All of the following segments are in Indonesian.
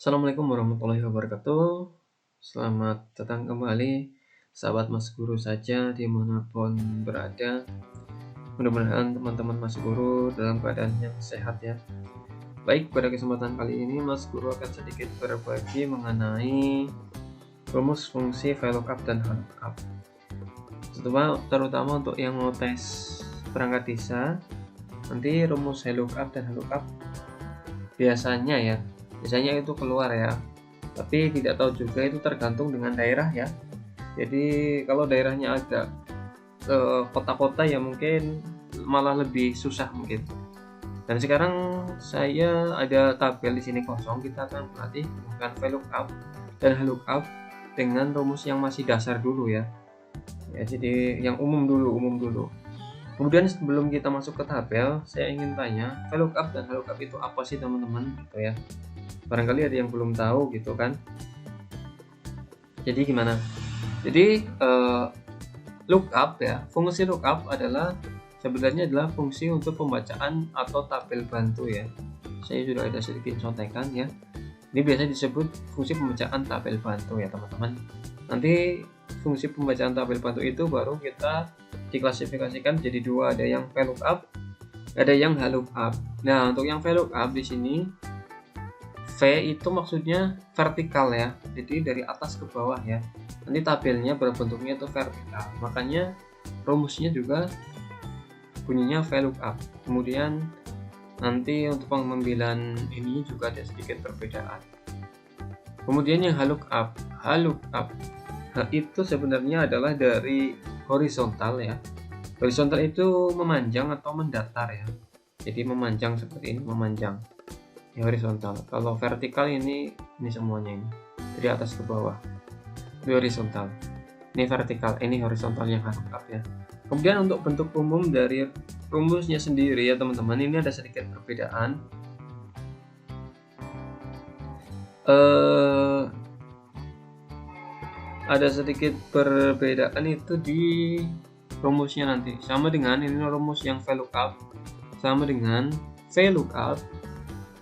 Assalamualaikum warahmatullahi wabarakatuh. Selamat datang kembali, sahabat Mas Guru saja dimanapun berada. Mudah-mudahan teman-teman Mas Guru dalam keadaan yang sehat ya. Baik, pada kesempatan kali ini Mas Guru akan sedikit berbagi mengenai rumus fungsi VLOOKUP dan HLOOKUP. Terutama untuk yang mau tes perangkat desa, nanti rumus VLOOKUP dan HLOOKUP biasanya itu keluar ya, tapi tidak tahu juga, itu tergantung dengan daerah ya. Jadi kalau daerahnya agak ke kota-kota ya mungkin malah lebih susah mungkin. Dan sekarang saya ada tabel di sini kosong, kita akan melatih menggunakan VLOOKUP dan HLOOKUP dengan rumus yang masih dasar dulu ya. Jadi yang umum dulu. Kemudian sebelum kita masuk ke tabel, saya ingin tanya, VLOOKUP dan HLOOKUP itu apa sih teman-teman gitu ya. Barangkali ada yang belum tahu gitu kan. Jadi gimana? Jadi lookup ya, fungsi lookup sebenarnya adalah fungsi untuk pembacaan atau tabel bantu ya. Saya sudah ada sedikit contekan ya. Ini biasa disebut fungsi pembacaan tabel bantu ya teman-teman. Nanti fungsi pembacaan tabel bantu itu baru kita diklasifikasikan jadi dua, ada yang VLOOKUP, ada yang HLOOKUP. Nah, untuk yang VLOOKUP di sini V itu maksudnya vertikal ya, jadi dari atas ke bawah ya. Nanti tabelnya berbentuknya itu vertikal, makanya rumusnya juga bunyinya VLOOKUP. Kemudian nanti untuk pengambilan ini juga ada sedikit perbedaan. Kemudian yang HLOOKUP itu sebenarnya adalah dari horizontal ya. Horizontal itu memanjang atau mendatar ya. Jadi memanjang seperti ini, memanjang. Ini horizontal. Kalau vertikal ini semuanya ini dari atas ke bawah. Ini horizontal. Ini vertikal, ini horizontal yang HLOOKUP ya. Kemudian untuk bentuk umum dari rumusnya sendiri ya teman-teman, ini ada sedikit perbedaan. Ada sedikit perbedaan itu di rumusnya nanti. Sama dengan ini rumus yang VLOOKUP, sama dengan VLOOKUP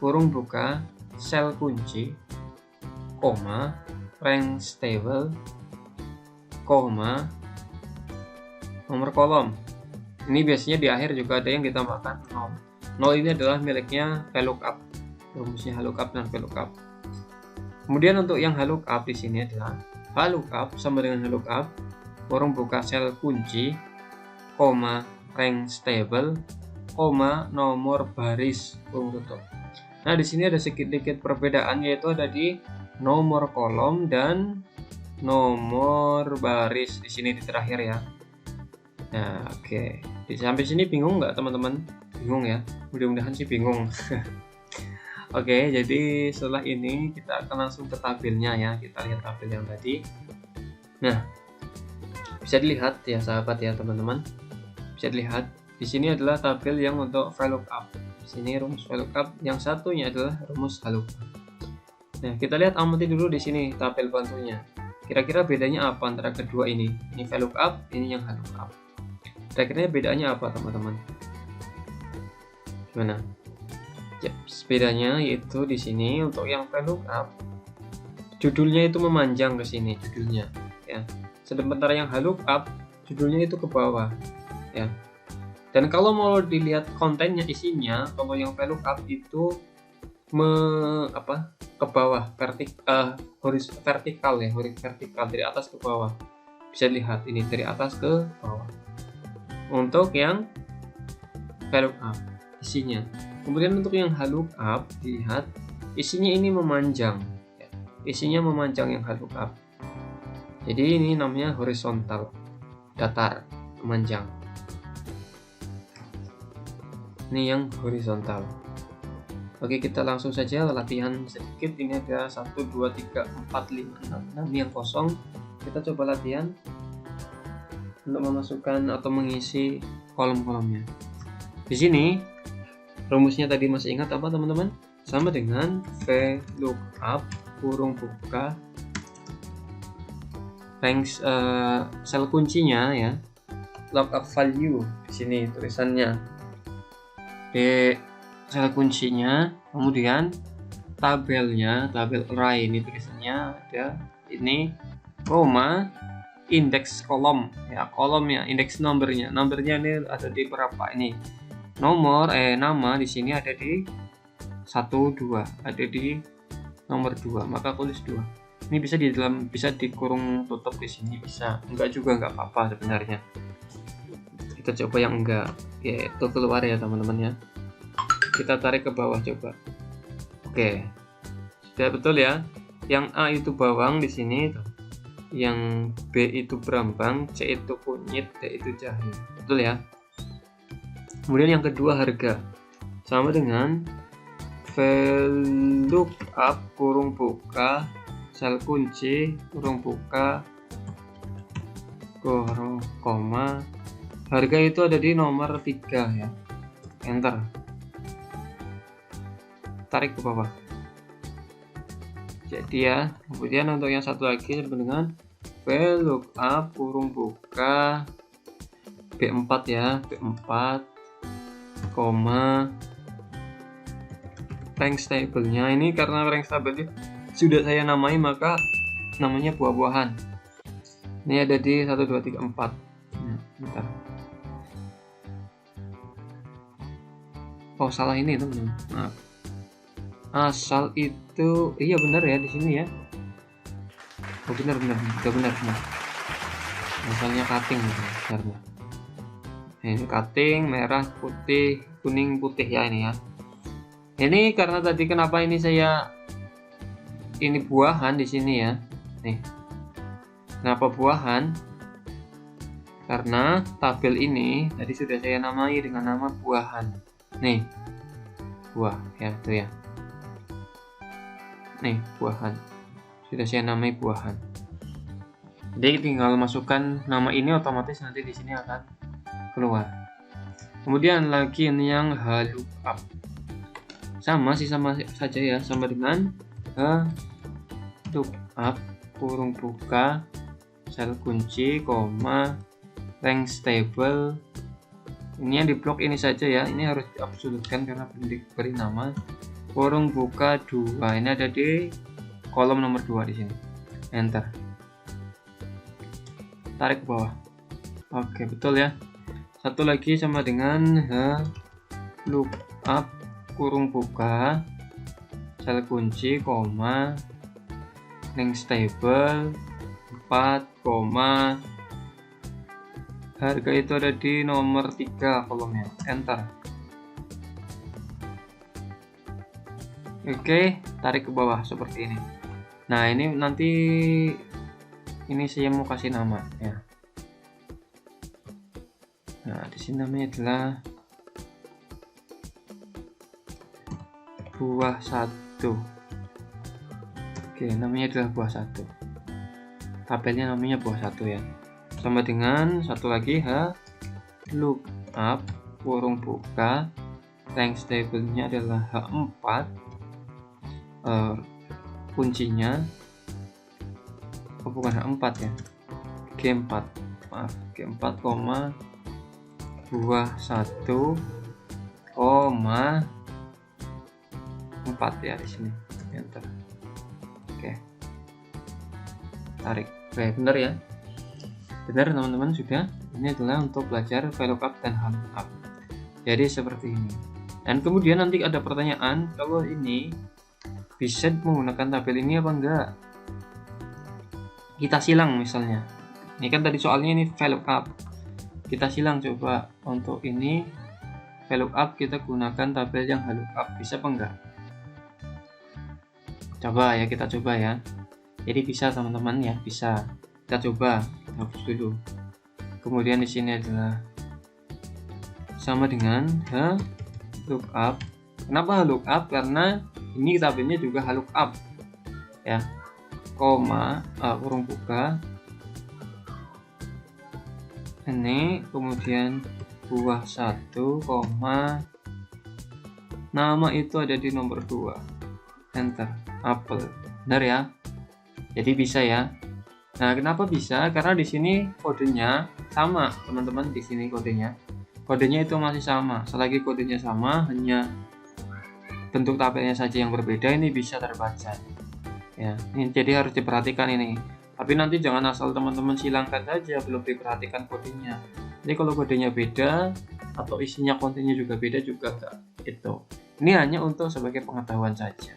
kurung buka sel kunci, koma, range table, koma, nomor kolom. Ini biasanya di akhir juga ada yang ditambahkan 0. 0 ini adalah miliknya VLOOKUP, rumusnya HLOOKUP dan VLOOKUP. Kemudian untuk yang HLOOKUP di sini adalah HLOOKUP sama dengan HLOOKUP kurung buka sel kunci, koma, range table, koma, nomor baris, kurung tutup. Nah, di sini ada sedikit perbedaan, yaitu ada di nomor kolom dan nomor baris di sini di terakhir ya. Nah, oke. Sampai sini bingung nggak teman-teman? Bingung ya? Mudah-mudahan sih bingung. Oke, jadi setelah ini kita akan langsung ke tabelnya ya. Kita lihat tabel yang tadi. Nah, bisa dilihat ya sahabat ya teman-teman. Bisa dilihat di sini adalah tabel yang untuk VLOOKUP. Sini rumus VLOOKUP, yang satunya adalah rumus HLOOKUP. Nah, kita lihat amati dulu di sini tabel bantunya. Kira-kira bedanya apa antara kedua ini? Ini VLOOKUP, ini yang HLOOKUP. Kira-kira bedanya apa, teman-teman? Gimana? Ya, bedanya yaitu di sini untuk yang VLOOKUP, judulnya itu memanjang ke sini judulnya, ya. Sementara yang HLOOKUP, judulnya itu ke bawah, ya. Dan kalau mau dilihat kontennya, isinya, kalau yang VLOOKUP itu ke bawah, vertikal ya, vertikal dari atas ke bawah. Bisa lihat ini dari atas ke bawah. Untuk yang VLOOKUP isinya. Kemudian untuk yang HLOOKUP dilihat isinya ini memanjang. Ya. Isinya memanjang yang HLOOKUP. Jadi ini namanya horizontal, datar, memanjang. Ini yang horizontal. Oke, kita langsung saja latihan sedikit. Ini ada 1, 2, 3, 4, 5, 6 yang kosong. Kita coba latihan untuk memasukkan atau mengisi kolom-kolomnya. Di sini rumusnya tadi masih ingat apa teman-teman? Sama dengan VLOOKUP kurung buka range sel kuncinya ya, lookup value di sini tulisannya. Di sel kuncinya, kemudian tabelnya, tabel array ini tulisannya ada ini, koma, indeks kolom ya, kolomnya, indeks nomornya ini ada di berapa ini, nama di sini ada di 1 2, ada di nomor 2, maka aku tulis 2. Ini bisa dikurung tutup di sini, bisa enggak juga enggak apa-apa sebenarnya. Kita coba yang enggak, yaitu keluar ya teman-teman ya. Kita tarik ke bawah coba. Oke, sudah betul ya. Yang A itu bawang di sini, yang B itu berambang, C itu kunyit, D itu jahe. Betul ya. Kemudian yang kedua harga, sama dengan VLOOKUP kurung buka sel kunci kurung buka koma, harga itu ada di nomor 3 ya, enter, tarik ke bawah. Jadi ya, kemudian untuk yang satu lagi sama dengan VLOOKUP kurung buka B4 ya, B4 koma range table-nya ini, karena range table sudah saya namai maka namanya buah-buahan. Ini ada di 1 2 3 4. Bentar. Oh, salah ini teman-teman. Maaf. Asal itu iya benar ya di sini ya. Oh benar. Asalnya cutting benar. Ini cutting merah, putih, kuning, putih ya ini ya. Ini karena tadi kenapa ini buahan di sini ya. Nih. Kenapa buahan? Karena tabel ini tadi sudah saya namai dengan nama buahan. Nih. Buah ya, itu ya. Nih, buahan. Sudah saya namai buahan. Jadi tinggal masukkan nama ini, otomatis nanti di sini akan keluar. Kemudian lagi ini yang VLOOKUP. Sama saja ya, sama dengan VLOOKUP kurung buka sel kunci koma range table. Ini yang di blok ini saja ya, ini harus diabsolutkan karena diberi nama kurung buka 2. Ini ada di kolom nomor 2 di sini, enter, tarik ke bawah. Oke, betul ya. Satu lagi sama dengan VLOOKUP kurung buka sel kunci koma range table 4 koma harga itu ada di nomor 3 kolomnya, enter. Oke, tarik ke bawah seperti ini. Nah, ini nanti ini saya mau kasih nama ya. Nah, di sini namanya adalah buah 1. Oke, namanya adalah buah 1. Tabelnya namanya buah 1 ya. Sama dengan satu lagi VLOOKUP kurung buka range table-nya adalah H4, kuncinya bukan H4 ya, G4, maaf, G4 koma buah 1 koma 4 ya di sini, enter. Oke, tarik. Oke, benar ya, benar teman-teman sudah. Ini adalah untuk belajar VLOOKUP dan HLOOKUP. Jadi seperti ini. Dan kemudian nanti ada pertanyaan, kalau ini bisa menggunakan tabel ini apa enggak? Kita silang misalnya. Ini kan tadi soalnya ini VLOOKUP. Kita silang coba untuk ini VLOOKUP kita gunakan tabel yang HLOOKUP, bisa apa enggak? Coba ya, kita coba ya. Jadi bisa teman-teman ya, bisa. Kita coba, hapus dulu. Kemudian di sini adalah sama dengan HLOOKUP. Kenapa HLOOKUP? Karena ini tabelnya juga HLOOKUP ya, koma kurung buka ini, kemudian buah 1 koma nama itu ada di nomor 2, enter, apel. Benar ya, jadi bisa ya. Nah, kenapa bisa? Karena di sini kodenya sama teman-teman. Di sini kodenya itu masih sama. Selagi kodenya sama, hanya bentuk tabelnya saja yang berbeda ini bisa terbaca ya. Ini jadi harus diperhatikan ini. Tapi nanti jangan asal teman-teman silangkan saja, belum diperhatikan kodenya. Jadi kalau kodenya beda atau isinya kontennya juga beda juga enggak itu. Ini hanya untuk sebagai pengetahuan saja.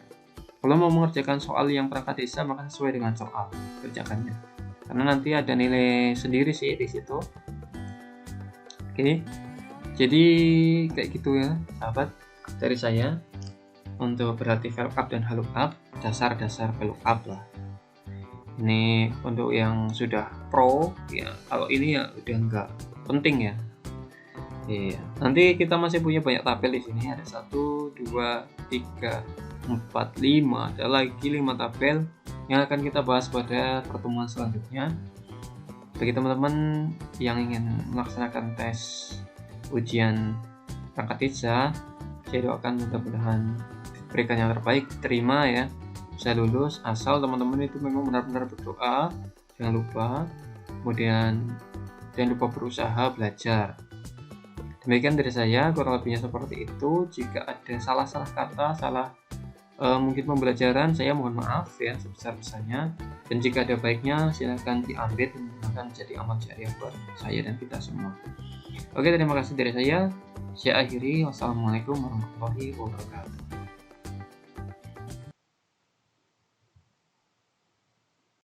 Kalau mau mengerjakan soal yang perangkat desa maka sesuai dengan soal kerjakannya. Karena nanti ada nilai sendiri sih di situ. Oke. Jadi kayak gitu ya, sahabat, dari saya untuk berarti VLOOKUP dan HLOOKUP, dasar-dasar VLOOKUP lah. Ini untuk yang sudah pro ya, kalau ini ya udah enggak penting ya. Iya, nanti kita masih punya banyak tabel di sini, ada 1 2 3 4 5, ada lagi 5 tabel yang akan kita bahas pada pertemuan selanjutnya. Bagi teman-teman yang ingin melaksanakan tes ujian perangkat desa, saya doakan mudah-mudahan diberikan yang terbaik, terima ya, bisa lulus, asal teman-teman itu memang benar-benar berdoa, jangan lupa, kemudian jangan lupa berusaha belajar. Demikian dari saya, kurang lebihnya seperti itu. Jika ada salah-salah kata, mungkin pembelajaran, saya mohon maaf ya sebesar-besarnya. Dan jika ada baiknya, silakan diambil dan menggunakan jadi amal jariah buat saya dan kita semua. Oke, terima kasih dari saya. Saya akhiri. Wassalamualaikum warahmatullahi wabarakatuh.